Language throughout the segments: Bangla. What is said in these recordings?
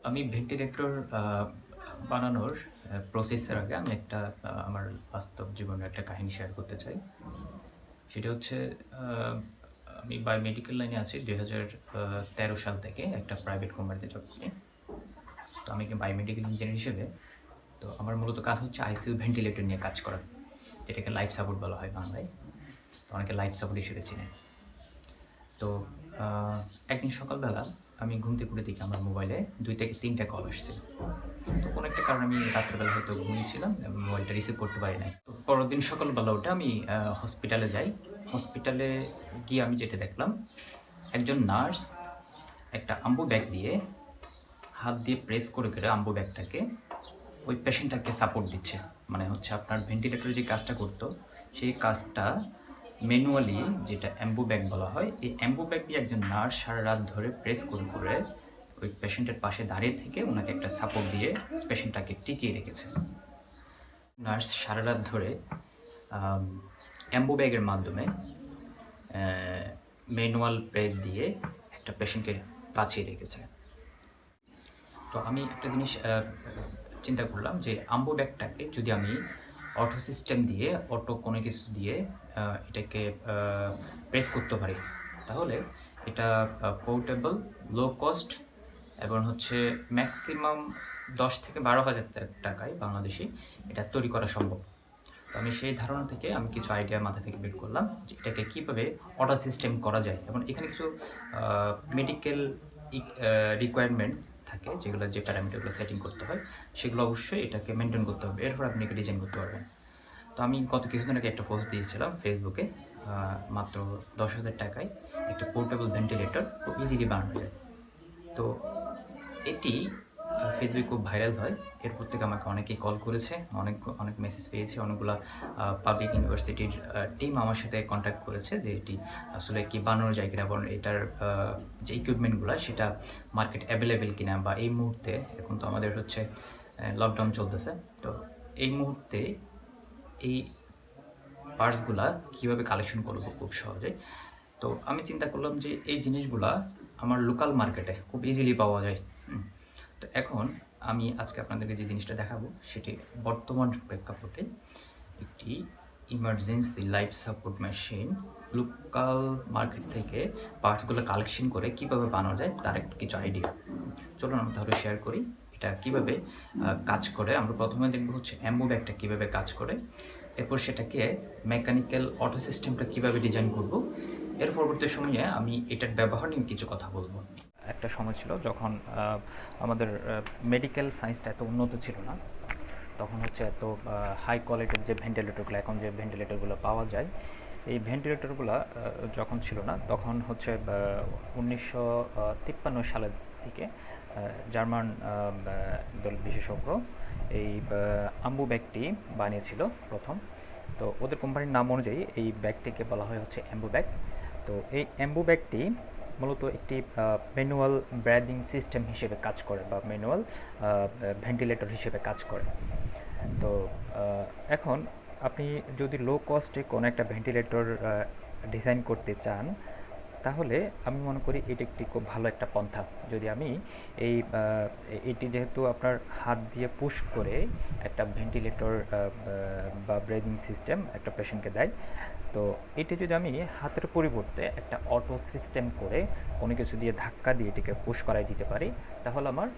আমি ভেন্টিলেটর বানানোর প্রসেসের আগে আমি একটা আমার বাস্তব জীবনের একটা কাহিনী শেয়ার করতে চাই। সেটা হচ্ছে আ আমি বায়োমেডিকেল লাইনে আছি ২০১৩ সাল থেকে একটা প্রাইভেট কোম্পানিতে জব করি। তো আমি একজন বায়োমেডিকেল ইঞ্জিনিয়ার হিসেবে তো আমার মূলত কাজ হচ্ছে আইসিইউ ভেন্টিলেটর নিয়ে কাজ করা। যেটাকে লাইফ সাপোর্ট বলা হয় বাংলায়। তো অনেকে লাইফ সাপোর্ট হিসেবে চিনে। তো আ একদিন সকালবেলা আমি ঘুম থেকে উঠে দেখি আমার মোবাইলে ২ থেকে ৩ টা কল আসছিল। তো কোনো একটা কারণে আমি রাত্রেবেলা হয়তো ঘুমিয়েছিলাম এবং মোবাইলটা রিসিভ করতে পারি নাই। তো পরের দিন সকালবেলা উঠে আমি হসপিটালে যাই। হসপিটালে গিয়ে আমি যেটা দেখলাম, একজন নার্স একটা আম্বু ব্যাগ দিয়ে হাত দিয়ে প্রেস করে আম্বু ব্যাগটাকে ওই পেশেন্টটাকে সাপোর্ট দিচ্ছে। মানে হচ্ছে আপনার ভেন্টিলেটরে যে কাজটা করতো, সেই কাজটা ম্যানুয়ালি যেটা অ্যাম্বু ব্যাগ বলা হয়, এই অ্যাম্বু ব্যাগ দিয়ে একজন নার্স সারারাত ধরে প্রেস করে ওই পেশেন্টের পাশে দাঁড়িয়ে থেকে ওনাকে একটা সাপোর্ট দিয়ে পেশেন্টটাকে টিকিয়ে রেখেছে। নার্স সারারাত ধরে আম অ্যাম্বু ব্যাগের মাধ্যমে ম্যানুয়াল ব্রেক দিয়ে একটা পেশেন্টকে বাঁচিয়ে রেখেছে। তো আমি একটা জিনিস চিন্তা করলাম যে আম্বু ব্যাগটাকে যদি আমি অটো সিস্টেম দিয়ে অটো কোনো কিছু দিয়ে এটাকে প্রেস করতে পারি, তাহলে এটা পোর্টেবল, লো কস্ট এবং হচ্ছে ম্যাক্সিমাম ১০ থেকে ১২,০০০ টাকায় বাংলাদেশি এটা তৈরি করা সম্ভব। তো আমি সেই ধারণা থেকে আমি কিছু আইডিয়া মাথা থেকে বের করলাম যে এটাকে কীভাবে অটো সিস্টেম করা যায়, এবং এখানে কিছু মেডিকেল রিকোয়ারমেন্ট থাকে, যেগুলো যে প্যারামিটারগুলো সেটিং করতে হয় সেগুলো অবশ্যই এটাকে মেনটেন করতে হবে, এরপর আপনি এটা ডিজাইন করতে পারবেন। তো আমি গত কিছুদিন আগে একটা পোস্ট দিয়েছিলাম ফেসবুকে, মাত্র ১০,০০০ টাকায় একটা পোর্টেবল ভেন্টিলেটর খুব ইজিলি বানানো যায়। তো এটি ফেসবুকে খুব ভাইরাল হয়। এরপর থেকে আমাকে অনেকেই কল করেছে, অনেক মেসেজ পেয়েছি, অনেকগুলা পাবলিক ইউনিভার্সিটির টিম আমার সাথে কন্ট্যাক্ট করেছে যে এটি আসলে কি বানানো যায় কিনা, এবং এটার যে ইকুইপমেন্টগুলো সেটা মার্কেট অ্যাভেলেবেল কিনা, বা এই মুহূর্তে এখন তো আমাদের হচ্ছে লকডাউন চলতেছে, তো এই মুহূর্তে এই পার্টসগুলা কীভাবে কালেকশন করবো খুব সহজে। তো আমি চিন্তা করলাম যে এই জিনিসগুলা আমার লোকাল মার্কেটে খুব ইজিলি পাওয়া যায়। তো এখন আমি আজকে আপনাদেরকে যে জিনিসটা দেখাবো সেটি বর্তমান প্রেক্ষাপটে একটি emergency life support machine local market থেকে পার্টসগুলো কালেকশন করে কীভাবে বানানো যায় তার একটু কিছু আইডিয়া। চলুন আমরা তাহলে শেয়ার করি এটা কীভাবে কাজ করে। আমরা প্রথমে দেখব হচ্ছে অ্যাম্বু ব্যাগটা কীভাবে কাজ করে, এরপর সেটাকে মেকানিক্যাল অটো সিস্টেমটা কীভাবে ডিজাইন করব, এর পরবর্তী সময়ে আমি এটার ব্যবহার নিয়ে কিছু কথা বলবো। একটা সময় ছিল যখন আমাদের মেডিকেল সায়েন্সটা এত উন্নত ছিল না, তখন হচ্ছে এত হাই কোয়ালিটির যে ভেন্টিলেটরগুলো, এখন যে ভেন্টিলেটরগুলো পাওয়া যায়, এই ভেন্টিলেটরগুলো যখন ছিল না, তখন হচ্ছে ১৯৫৩ সালের দিকে জার্মান দল বিশেষজ্ঞ এই আম্বু ব্যাগটি বানিয়েছিল প্রথম। তো ওদের কোম্পানির নাম অনুযায়ী এই ব্যাগটিকে বলা হয় হচ্ছে অ্যাম্বু ব্যাগ। তো এই অ্যাম্বু ব্যাগটি মূলত একটি ম্যানুয়াল ব্রিদিং সিস্টেম হিসেবে কাজ করে, বা ম্যানুয়াল ভেন্টিলেটর হিসেবে কাজ করে। তো এখন আপনি যদি লো কস্টে কোনো একটা ভেন্টিলেটর ডিজাইন করতে চান, তাহলে আমি মনে করি এটি একটি খুব ভালো একটা পন্থা। যদি আমি এটি যেহেতু আপনার হাত দিয়ে পুশ করে একটা ভেন্টিলেটর বা ব্রিদিং সিস্টেম একটা পেশেন্টকে দেয়, তো এটি যদি আমি হাতের পরিবর্তে একটা অটো সিস্টেম করে কোনো কিছু দিয়ে ধাক্কা দিয়ে এটিকে পুশ করাই দিতে পারি, তাহলে আমার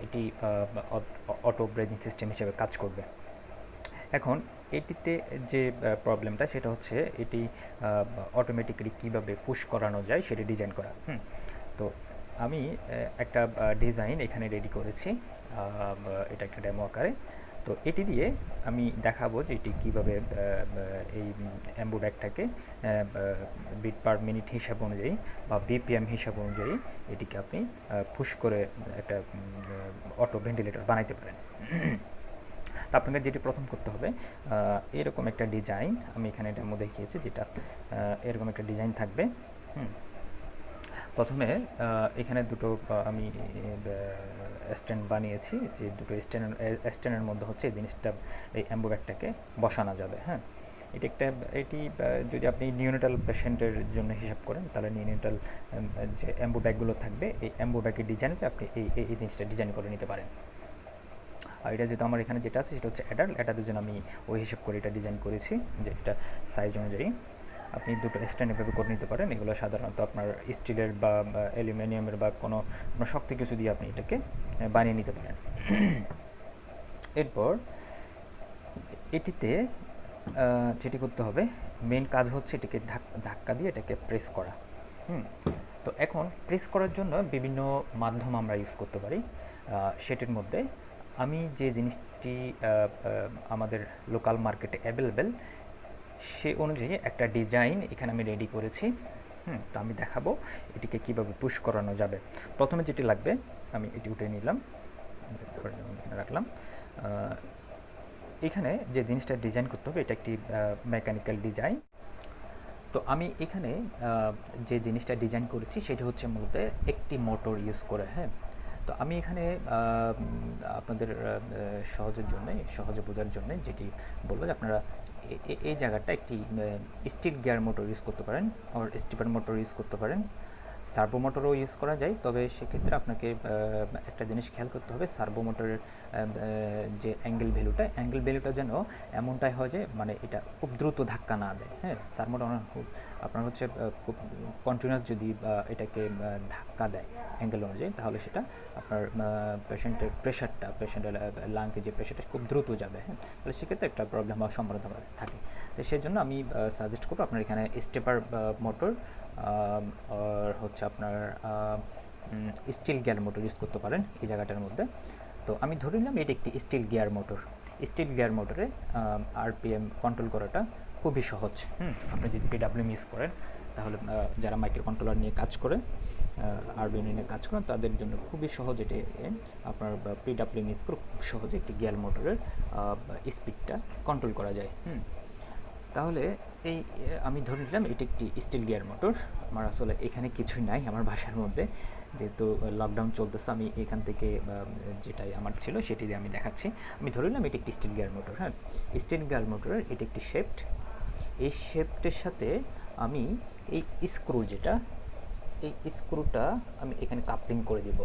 এটি অটো ব্রিদিং সিস্টেম হিসেবে কাজ করবে। এখন এটিতে যে প্রবলেমটা সেটা হচ্ছে এটি অটোমেটিক্যালি কীভাবে পুশ করানো যায় সেটি ডিজাইন করা। তো আমি একটা ডিজাইন এখানে রেডি করেছি, এটা একটা ডেমো আকারে। তো এটি দিয়ে আমি দেখাবো যে এটি কীভাবে এই অ্যাম্বু ব্যাগটাকে বিট পার মিনিট হিসাব অনুযায়ী বা বিপিএম হিসাব অনুযায়ী এটিকে আপনি পুশ করে একটা অটো ভেন্টিলেটর বানাইতে পারেন। তা আপনাকে যেটি প্রথম করতে হবে, এরকম একটা ডিজাইন আমি এখানে ডেমো দেখিয়েছি, যেটা এরকম একটা ডিজাইন থাকবে। প্রথমে এখানে দুটো আমি স্ট্যান্ড বানিয়েছি, যে দুটো স্ট্যান্ডের মধ্যে হচ্ছে এই জিনিসটা, এই অ্যাম্বু ব্যাগটাকে বসানো যাবে। এটা একটা এটি যদি আপনি নিওনেটাল পেশেন্টের জন্য হিসাব করেন তাহলে নিওনেটাল যে অ্যাম্বো ব্যাগগুলো থাকবে এই অ্যাম্বো ব্যাগের ডিজাইনটা আপনি এই জিনিসটা ডিজাইন করে নিতে পারেন। আর এটা যেহেতু আমার এখানে যেটা আছে সেটা হচ্ছে অ্যাডাল্টের জন্য আমি ওই হিসাব করে এটা ডিজাইন করেছি যে এটা সাইজ অনুযায়ী আপনি দুটো স্ট্যান্ড এভাবে করে নিতে পারেন। এগুলো সাধারণত আপনার স্টিলের বা অ্যালুমিনিয়ামের বা কোনো শক্ত কিছু দিয়ে আপনি এটাকে বানিয়ে নিতে পারেন। এরপর এটিতে যেটি করতে হবে, মেন কাজ হচ্ছে এটাকে ধাক্কা দিয়ে এটাকে প্রেস করা। তো এখন প্রেস করার জন্য বিভিন্ন মাধ্যম আমরা ইউজ করতে পারি। সেটির মধ্যে আমি যে জিনিসটি আমাদের লোকাল মার্কেটে অ্যাভেলেবেল সে অনুযায়ী একটা ডিজাইন এখানে আমি রেডি করেছি। তো আমি দেখাবো এটিকে কীভাবে পুশ করানো যাবে। প্রথমে যেটি লাগবে আমি এটি উঠে নিলাম, এখানে রাখলাম। এখানে যে জিনিসটা ডিজাইন করতে হবে এটা একটি মেকানিক্যাল ডিজাইন। তো আমি এখানে যে জিনিসটা ডিজাইন করেছি সেটা হচ্ছে মূলত একটি মোটর ইউজ করে। হ্যাঁ, তো আমি এখানে আপনাদের সহজে বোঝার জন্য যেটি বলবো যে আপনারা এই জায়গাটা একটি স্টিল গিয়ার মোটর ইউজ করতে পারেন, আর স্টিপার মোটর ইউজ করতে পারেন, সার্ভো মোটরও ইউজ করা যায়। তবে সেক্ষেত্রে আপনাকে একটা জিনিস খেয়াল করতে হবে, সার্ভো মোটরের যে অ্যাঙ্গেল ভ্যালুটা যেন এমনটাই হয় যে মানে এটা খুব দ্রুত ধাক্কা না দেয়। হ্যাঁ, সার্ভো মোটর আপনার হচ্ছে খুব কন্টিনিউয়াস যদি এটাকে ধাক্কা দেয় অ্যাঙ্গেল অনুযায়ী তাহলে সেটা আপনার পেশেন্টের লাংকে যে প্রেশারটা খুব দ্রুত যাবে। হ্যাঁ, তাহলে সেক্ষেত্রে একটা প্রবলেম হওয়ার সম্ভাবনা থাকে। তো সেই জন্য আমি সাজেস্ট করবো আপনার এখানে স্টেপার মোটর আর হচ্ছে আপনার স্টিল গিয়ার মোটর ইউজ করতে পারেন এই জায়গাটার মধ্যে। তো আমি ধরে নিলাম এটা একটি steel gear motor. Steel gear মোটরে আরপিএম কন্ট্রোল করাটা খুবই সহজ। আপনি যদি পিডাব্লিউএম ইউজ করেন তাহলে যারা মাইক্রো কন্ট্রোলার নিয়ে কাজ করে আরবিএম নিয়ে কাজ করেন তাদের জন্য খুবই সহজ এটি। আপনার পিডাব্লিউএম ইউজ করে খুব সহজে একটি গিয়ার মোটরের স্পিডটা কন্ট্রোল করা যায়। তাহলে এই আমি ধরে নিলাম এটি একটি স্টিল গিয়ার মোটর। আমার আসলে এখানে কিছুই নাই আমার বাসার মধ্যে, যেহেতু লকডাউন চলতেছে আমি এখান থেকে যেটাই আমার ছিল সেটি দিয়ে আমি দেখাচ্ছি। আমি ধরে নিলাম এটি একটি স্টিল গিয়ার মোটর। হ্যাঁ, স্টিল গিয়ার মোটরের এটি একটি শেফট। এই শেফটের সাথে আমি এই স্ক্রুটা আমি এখানে কাপলিং করে দিব।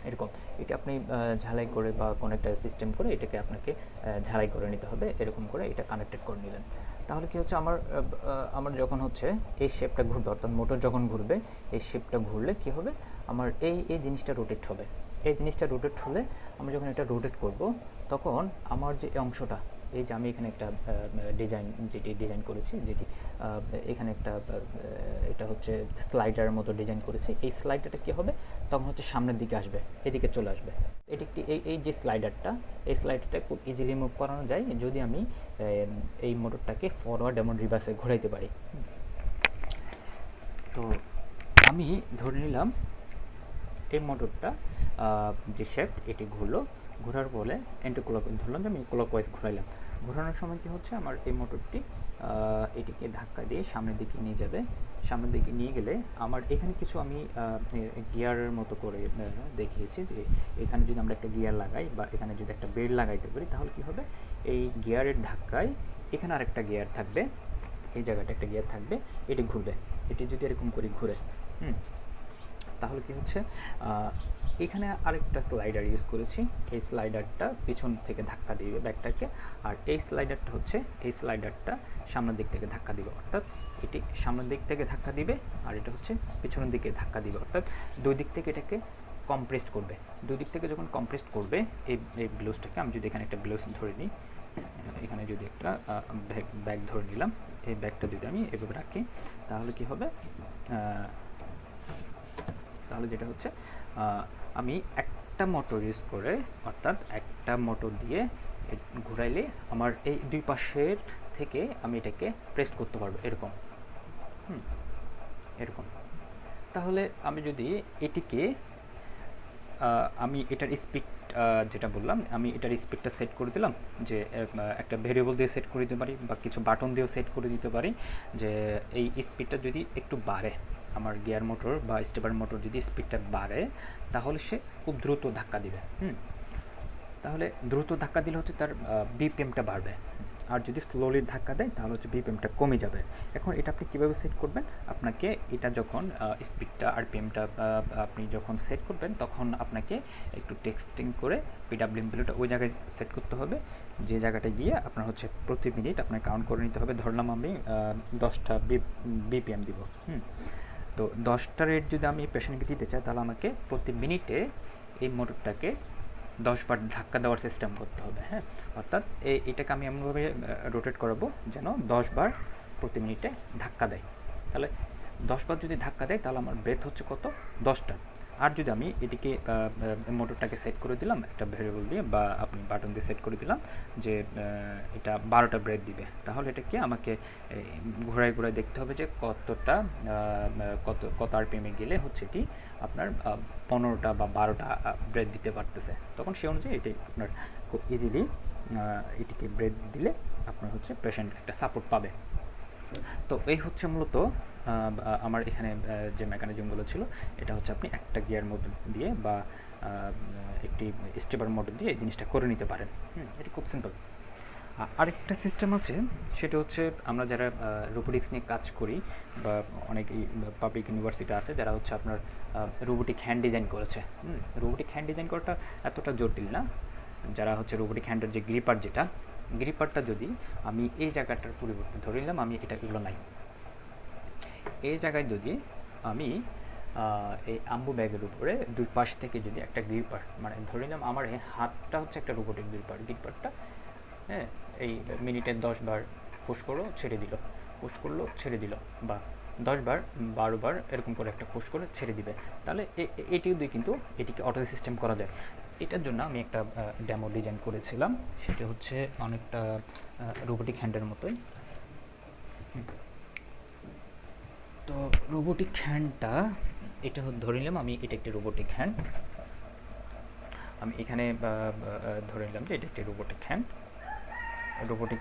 এরকম এটা আপনি ঝালাই করে বা কোনো একটা সিস্টেম করে এটাকে আপনাকে ঝালাই করে নিতে হবে। এরকম করে এটা কানেক্টেড করে নিলেন। তাহলে কি হচ্ছে আমার যখন হচ্ছে এই শেপটা ঘুরবে, অর্থাৎ মোটর যখন ঘুরবে এই শেপটা ঘুরলে কি হবে, আমার এই জিনিসটা রোটেট হবে। এই জিনিসটা রোটেট হলে আমি যখন এটা রোটেট করব তখন আমার যে অংশটা, এই যে আমি এখানে একটা ডিজাইন করেছি যেটি এখানে একটা এটা হচ্ছে স্লাইডারের মতো ডিজাইন করেছি। এই স্লাইডারটা কী হবে তখন হচ্ছে সামনের দিকে আসবে, এদিকে চলে আসবে। এটি একটি এই যে এই স্লাইডারটা খুব ইজিলি মুভ করানো যায় যদি আমি এই মোটরটাকে ফরওয়ার্ড এবং রিভার্সে ঘোরাইতে পারি। তো আমি ধরে নিলাম এই মোটরটা যে শেফট এটি ঘোরার বলে ধরলাম যে আমি ক্লকওয়াইজ ঘোরাইলাম। ঘোরানোর সময় কী হচ্ছে আমার এই মোটরটি এটিকে ধাক্কা দিয়ে সামনের দিকে নিয়ে যাবে। সামনের দিকে নিয়ে গেলে আমার এখানে কিছু আমি গিয়ারের মতো করে দেখিয়েছি যে এখানে যদি আমরা একটা গিয়ার লাগাই বা এখানে যদি একটা বেল্ট লাগাইতে পারি তাহলে কী হবে, এই গিয়ারের ধাক্কায় এখানে আরেকটা গিয়ার থাকবে, এই জায়গাটা একটা গিয়ার থাকবে, এটি ঘুরবে। এটি যদি এরকম করে ঘুরে তাহলে কি হচ্ছে এখানে আরেকটা স্লাইডার ইউজ করেছি। এই স্লাইডারটা পিছন থেকে ধাক্কা দিবে ব্যাগটাকে, আর এই স্লাইডারটা সামনের দিক থেকে ধাক্কা দিবে, অর্থাৎ এটি সামনের দিক থেকে ধাক্কা দিবে আর এটা হচ্ছে পিছনের দিকে ধাক্কা দিবে, অর্থাৎ দুই দিক থেকে এটাকে কম্প্রেসড করবে। দুই দিক থেকে যখন কম্প্রেসড করবে এই ব্লাউজটাকে আমি যদি এখানে একটা ব্লাউজ ধরে নিই, এখানে যদি একটা ব্যাগ ধরে নিলাম, এই ব্যাগটা যদি আমি এভাবে রাখি তাহলে কি হবে, তাহলে যেটা হচ্ছে আমি একটা মোটর ইউজ করে, অর্থাৎ একটা মোটর দিয়ে ঘুরাইলে আমার এই দুই পাশের থেকে আমি এটাকে প্রেস করতে পারবো এরকম। এরকম তাহলে আমি যদি এটিকে আমি এটার স্পিড যেটা বললাম আমি এটার স্পিডটা সেট করে দিলাম, যে একটা ভেরিয়েবল দিয়ে সেট করে দিতে পারি বা কিছু বাটন দিয়েও সেট করে দিতে পারি যে এই স্পিডটা যদি একটু বাড়ে, আমার গিয়ার মোটর বা স্টেপার মোটর যদি স্পিডটা বাড়ে তাহলে সে খুব দ্রুত ধাক্কা দিবে। তাহলে দ্রুত ধাক্কা দিলে হচ্ছে তার বিপিএমটা বাড়বে। আর যদি স্লোলি ধাক্কা দেয় তাহলে হচ্ছে বিপিএমটা কমে যাবে। এখন এটা আপনি কীভাবে সেট করবেন? আপনাকে এটা যখন স্পিডটা আরপিএমটা আপনি যখন সেট করবেন তখন আপনাকে একটু টেক্সটিং করে পিডাব্লিউএম ভ্যালুটা ওই জায়গায় সেট করতে হবে, যে জায়গাটায় গিয়ে আপনার হচ্ছে প্রতি মিনিট আপনার কাউন্ট করে নিতে হবে। ধরলাম আমি 10টা বিপিএম দিব। তো 10টা রেট যদি আমি পেশেন্টকে দিতে চাই তাহলে আমাকে প্রতি মিনিটে এই মোটরটাকে 10 বার ধাক্কা দেওয়ার সিস্টেম করতে হবে। হ্যাঁ, অর্থাৎ এটাকে আমি এমনভাবে রোটেট করাবো যেন 10 বার প্রতি মিনিটে ধাক্কা দেয়। তাহলে 10 বার যদি ধাক্কা দেয় তাহলে আমার ব্রেথ হচ্ছে কত? 10টা। আর যদি আমি এটিকে মোটরটাকে সেট করে দিলাম একটা ভেরিয়েবল দিয়ে বা আপনি বাটন দিয়ে সেট করে দিলাম যে এটা 12টা ব্রেথ দিবে, তাহলে এটাকে আমাকে ঘোরায় ঘোরায় দেখতে হবে যে কতটা কত আরপিএমে গেলে হচ্ছে কি আপনার 15টা বা 12টা ব্রেথ দিতে পারতেছে। তখন সে অনুযায়ী এটি আপনার খুব ইজিলি এটিকে ব্রেথ দিলে আপনার হচ্ছে পেশেন্ট একটা সাপোর্ট পাবে। তো এই হচ্ছে মূলত আমার এখানে যে মেকানিজমগুলো ছিল, এটা হচ্ছে আপনি একটা গিয়ার মোড দিয়ে বা একটি স্টেপার মোড দিয়ে এই জিনিসটা করে নিতে পারেন। এটি খুব সিম্পল। আরেকটা সিস্টেম আছে, সেটা হচ্ছে আমরা যারা রোবোটিক্স নিয়ে কাজ করি বা অনেক পাবলিক ইউনিভার্সিটি আছে যারা হচ্ছে আপনার রোবোটিক হ্যান্ড ডিজাইন করেছে। রোবোটিক হ্যান্ড ডিজাইন করাটা এতটা জটিল না। যারা হচ্ছে রোবোটিক হ্যান্ডের যে গ্রিপারটা যদি আমি এই জায়গাটার পরিবর্তে ধরে নিলাম আমি এগুলো নাই, এই জায়গায় যদি আমি এই আম্বু ব্যাগের উপরে দুই পাশ থেকে যদি একটা গ্রিপার, মানে ধরে নিলাম আমার এই হাতটা হচ্ছে একটা রোবোটিক গ্রিপারটা, হ্যাঁ, এই মিনিটে 10 বার পুশ করলো ছেড়ে দিল, পুশ করলো ছেড়ে দিল, বা 10 বার 12 বার এরকম করে একটা পুশ করে ছেড়ে দিবে। তাহলে এটিও দিয়ে কিন্তু এটিকে অটো সিস্টেম করা যায়। এটার জন্য আমি একটা ডেমো ডিজাইন করেছিলাম, সেটা হচ্ছে অনেকটা রোবোটিক হ্যান্ডের মতোই। তো রোবোটিক হ্যান্ডটা এটা ধরে নিলাম আমি, এটা একটি রোবোটিক হ্যান্ড। আমি এখানে ধরে নিলাম যে এটা একটি রোবোটিক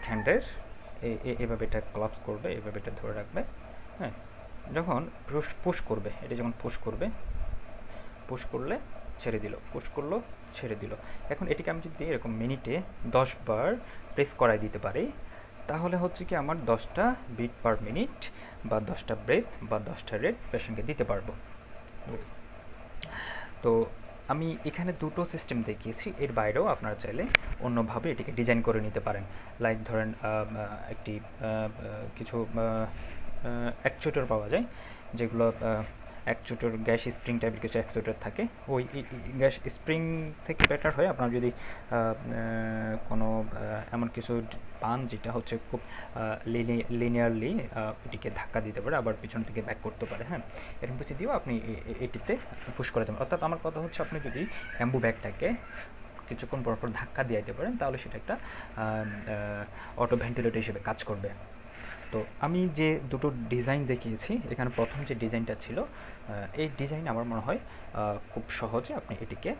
হ্যান্ডের এভাবে এটা ক্লাপস করবে, এভাবে এটা ধরে রাখবে। হ্যাঁ, যখন পুশ করবে, এটা যখন পুশ করলে ছেড়ে দিল, পুশ করলো ছেড়ে দিল। এখন এটিকে আমি যদি এরকম মিনিটে 10 বার প্রেস করাই দিতে পারি, তাহলে হচ্ছে কি আমার 10টা বিট পার মিনিট বা 10টা ব্রেথ বা 10টা রেট পেশেন্টকে দিতে পারবো। তো আমি এখানে দুটো সিস্টেম দেখিয়েছি, এর বাইরেও আপনারা চাইলে অন্যভাবে এটিকে ডিজাইন করে নিতে পারেন। লাইক ধরেন একটি কিছু অ্যাকচুয়েটর পাওয়া যায়, যেগুলো অ্যাকচুয়েটর গ্যাস স্প্রিং টাইপের কিছু অ্যাকচুয়েটর থাকে। ওই গ্যাস স্প্রিং থেকে বেটার হয় আপনারা যদি কোনো এমন কিছু পান যেটা হচ্ছে খুব লিনিয়ারলি এটিকে ধাক্কা দিতে পারে, আবার পিছন থেকে ব্যাক করতে পারে। হ্যাঁ, এরকম কিছু দিয়েও আপনি এটিতে পুশ করে দেবেন। অর্থাৎ আমার কথা হচ্ছে আপনি যদি অ্যাম্বু ব্যাগটাকে কিছুক্ষণ পর ধাক্কা দিয়ে দিতে পারেন তাহলে সেটা একটা অটো ভেন্টিলেটর হিসেবে কাজ করবে। তো আমি যে দুটো ডিজাইন দেখিয়েছি, এখানে প্রথম যে ডিজাইনটা ছিল, এই ডিজাইন আমার মনে হয় খুব সহজে আপনি এটিকে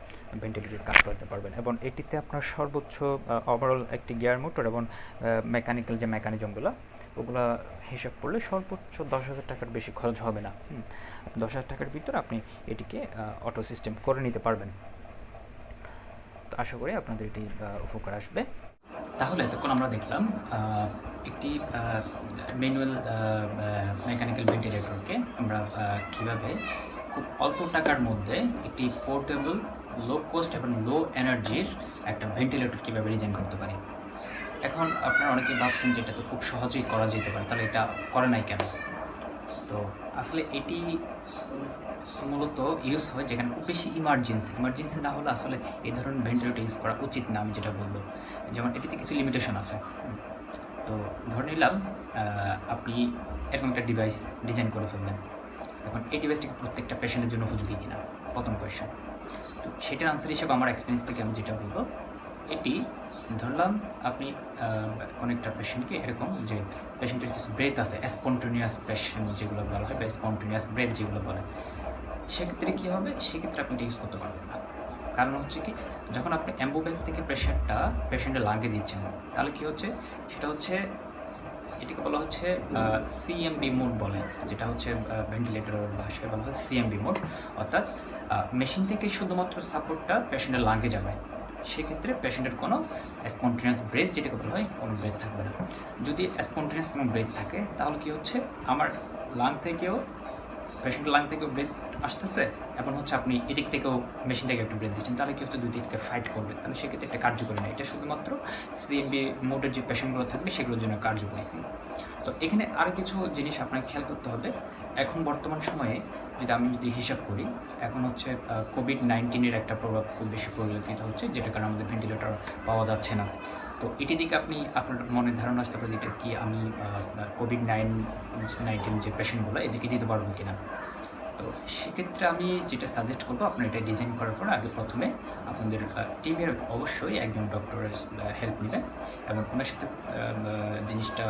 ভেন্টিলেটর কাজ করতে পারবেন, এবং এটিতে আপনার সর্বোচ্চ ওভারঅল একটি গিয়ার মোটর এবং মেকানিক্যাল যে মেকানিজমগুলো ওগুলো হিসাব করলে সর্বোচ্চ 10,000 টাকার বেশি খরচ হবে না। 10,000 টাকার ভিতরে আপনি এটিকে অটো সিস্টেম করে নিতে পারবেন। তো আশা করি আপনাদের এটি উপকার আসবে। তাহলে এতক্ষণ আমরা দেখলাম একটি ম্যানুয়াল মেকানিক্যাল ভেন্টিলেটরকে আমরা কীভাবে খুব অল্প টাকার মধ্যে একটি পোর্টেবল, লো কস্ট এবং লো এনার্জির একটা ভেন্টিলেটর কীভাবে ডিজাইন করতে পারি। এখন আপনারা অনেকেই ভাবছেন যে এটা তো খুব সহজেই করা যেতে পারে, তাহলে এটা করে নাই কেন? তো আসলে এটি মূলত ইউজ হয় যেখানে খুব বেশি ইমার্জেন্সি না হলে আসলে এই ধরনের ভেন্টিলেটর ইউজ করা উচিত না, আমি যেটা বলবো। যেমন এটিতে কিছু লিমিটেশন আছে। তো ধরে নিলাম আপনি এরকম একটা ডিভাইস ডিজাইন করে ফেললেন, এখন এই ডিভাইসটি প্রত্যেকটা পেশেন্টের জন্য উপযোগী কিনা, প্রথম কোয়েশ্চেন। তো সেটার আনসার হিসেবে আমার এক্সপিরিয়েন্স থেকে আমি যেটা বলবো, এটি ধরলাম আপনি কোনো একটা পেশেন্টকে এরকম যে পেশেন্টের কিছু ব্রেথ আছে, স্পন্টেনিয়াস পেশেন্ট যেগুলো বলা হয় বা স্পন্টেনিয়াস ব্রেথ যেগুলো বলে, সেক্ষেত্রে কী হবে, সেক্ষেত্রে আপনি এটা ইউজ করতে পারবেন না। কারণ হচ্ছে কি, যখন আপনি অ্যাম্বু ব্যাগ থেকে প্রেশারটা পেশেন্টের লাঙ্গে দিচ্ছেন, তাহলে কী হচ্ছে, সেটা হচ্ছে এটিকে বলা হচ্ছে সিএমবি মোড বলে, যেটা হচ্ছে ভেন্টিলেটরের ভাষায় বলা হয় সিএমবি মোড। অর্থাৎ মেশিন থেকে শুধুমাত্র সাপোর্টটা পেশেন্টের লাঙ্গে যাবে, সেক্ষেত্রে পেশেন্টের কোনো স্পন্টেনিয়াস ব্রেথ যেটাকে বলা হয় কোনো ব্রেথ থাকবে না। যদি স্পন্টেনিয়াস কোনো ব্রেথ থাকে তাহলে কী হচ্ছে, আমার লাং থেকেও পেশেন্টের লাং থেকেও ব্রেথ আসতেছে এবং হচ্ছে আপনি এদিক থেকেও মেশিন থেকে একটা ব্রেথ দিচ্ছেন, তাহলে কি হচ্ছে দুই দিকে ফাইট করবে, তাহলে সেক্ষেত্রে এটা কার্যকরী না। এটা শুধুমাত্র সিএমবি মোডের যে পেশেন্টগুলো থাকবে সেগুলোর জন্য কার্যকরী। তো এখানে আরও কিছু জিনিস আপনাকে খেয়াল করতে হবে। এখন বর্তমান সময়ে যদি হিসাব করি, এখন হচ্ছে কোভিড-19 একটা প্রভাব খুব বেশি পরিলক্ষিত হচ্ছে, যেটার কারণে আমাদের ভেন্টিলেটর পাওয়া যাচ্ছে না। তো এটি দিকে আপনার মনে ধারণা আসতে পারে যেটা কি আমি কোভিড-19 যে পেশেন্টগুলো এদিকে দিতে পারবো কিনা। তো সেক্ষেত্রে আমি যেটা সাজেস্ট করবো, আপনার এটা ডিজাইন করার পর আগে প্রথমে আপনাদের টিমের অবশ্যই একজন ডক্টরের হেল্প নেবেন এবং ওনার সাথে জিনিসটা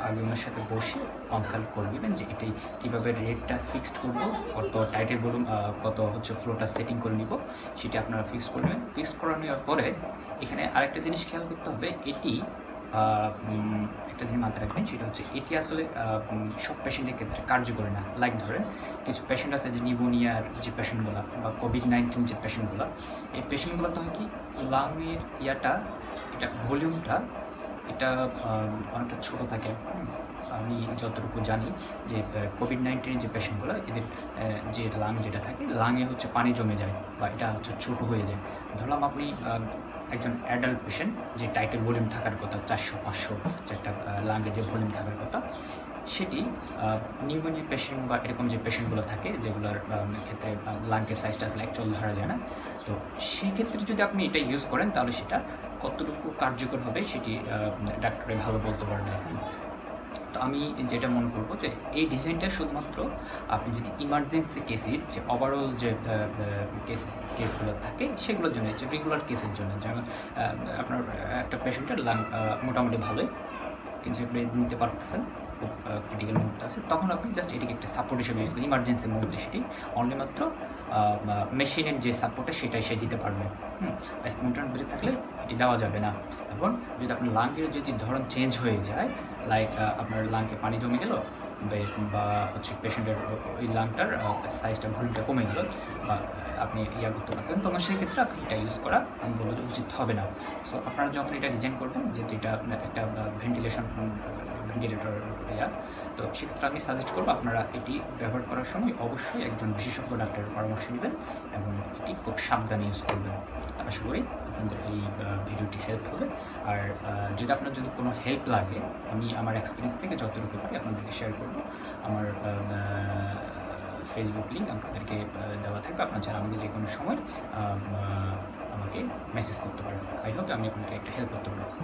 আগে ওনার সাথে বসে কনসাল্ট করে নেবেন যে এটাই কীভাবে রেটটা ফিক্সড করবো, কত টাইটের বলুন, কত হচ্ছে ফ্লোটা সেটিং করে নিব, সেটা আপনারা ফিক্সড করে নেবেন। ফিক্সড করে নেওয়ার পরে এখানে আরেকটা জিনিস খেয়াল করতে হবে, এটি একটা জিনিস মাথায় রাখবেন, সেটা হচ্ছে এটি আসলে সব পেশেন্টের ক্ষেত্রে কার্যকরী না। লাইক ধরেন কিছু পেশেন্ট আছে যে নিউমোনিয়ার যে পেশেন্টগুলো বা কোভিড-19 যে পেশেন্টগুলো, এই পেশেন্টগুলোতে হয় কি লাংয়ের এটা ভলিউমটা এটা অনেকটা ছোটো থাকে। আমি যতটুকু জানি যে কোভিড-19 যে পেশেন্টগুলো এদের যে লাং যেটা থাকে, লাংয়ে হচ্ছে পানি জমে যায় বা এটা হচ্ছে ছোটো হয়ে যায়। ধরলাম আপনি একজন অ্যাডাল্ট পেশেন্ট যে টাইটেল ভলিউম থাকার কথা 400-500 যে একটা লাংয়ের যে ভলিউম থাকার কথা, সেটি নিউমোনিয়া পেশেন্ট বা এরকম যে পেশেন্টগুলো থাকে যেগুলোর ক্ষেত্রে লাংয়ের সাইজটা আসলে অ্যাকচুয়াল ধরা যায় না। তো সেক্ষেত্রে যদি আপনি এটা ইউজ করেন তাহলে সেটা কতটুকু কার্যকর হবে সেটি ডাক্তারে ভালো বলতে পারবে। তো আমি যেটা মনে করবো যে এই ডিজাইনটা শুধুমাত্র আপনি যদি ইমার্জেন্সি কেসেস যে ওভারঅল যে কেসগুলো থাকে সেগুলোর জন্য, যে রেগুলার কেসের জন্য, যেমন আপনার একটা পেশেন্টের লাং মোটামুটি ভালোই, কিন্তু আপনি নিতে পারতেছেন, খুব ক্রিটিক্যাল মুহূর্তে আছে, তখন আপনি জাস্ট এটিকে একটা সাপোর্ট হিসেবে ইউজ করেন। ইমার্জেন্সি মুহূর্তে সেটি অনলি মাত্র মেশিনের যে সাপোর্টটা সেটাই সে দিতে পারবে। স্পন্টেনিয়াস ব্রেথ থাকলে এটি দেওয়া যাবে না। এবং যদি আপনার লাংয়ের যদি ধরন চেঞ্জ হয়ে যায়, লাইক আপনার লাংকে পানি জমে গেল বা হচ্ছে পেশেন্টের ওই লাংটার সাইজটা ভলিউমটা কমে গেল বা আপনি করতে পারতেন, তখন সেক্ষেত্রে আপনি এটা ইউজ করা আমি বলবো যে উচিত হবে না। সো আপনারা যখন এটা ডিজাইন করবেন, যেহেতু এটা একটা ভেন্টিলেটর তো সেক্ষেত্রে আমি সাজেস্ট করবো আপনারা এটি ব্যবহার করার সময় অবশ্যই একজন বিশেষজ্ঞ ডাক্তারের পরামর্শ নেবেন এবং এটি খুব সাবধানে ইউজ করবেন। আশা করি আপনাদের এই ভিডিওটি হেল্প হবে। আর যদি আপনার কোনো হেল্প লাগে, আমি আমার এক্সপিরিয়েন্স থেকে যতটুকু পারি আপনাদেরকে শেয়ার করবো। আমার ফেসবুক লিঙ্ক আপনাদেরকে দেওয়া থাকবে, আপনার যারা আমাকে যে কোনো সময় আমাকে মেসেজ করতে পারেন। আই হোপ আমি আপনাকে একটা হেল্প করতে পারবো।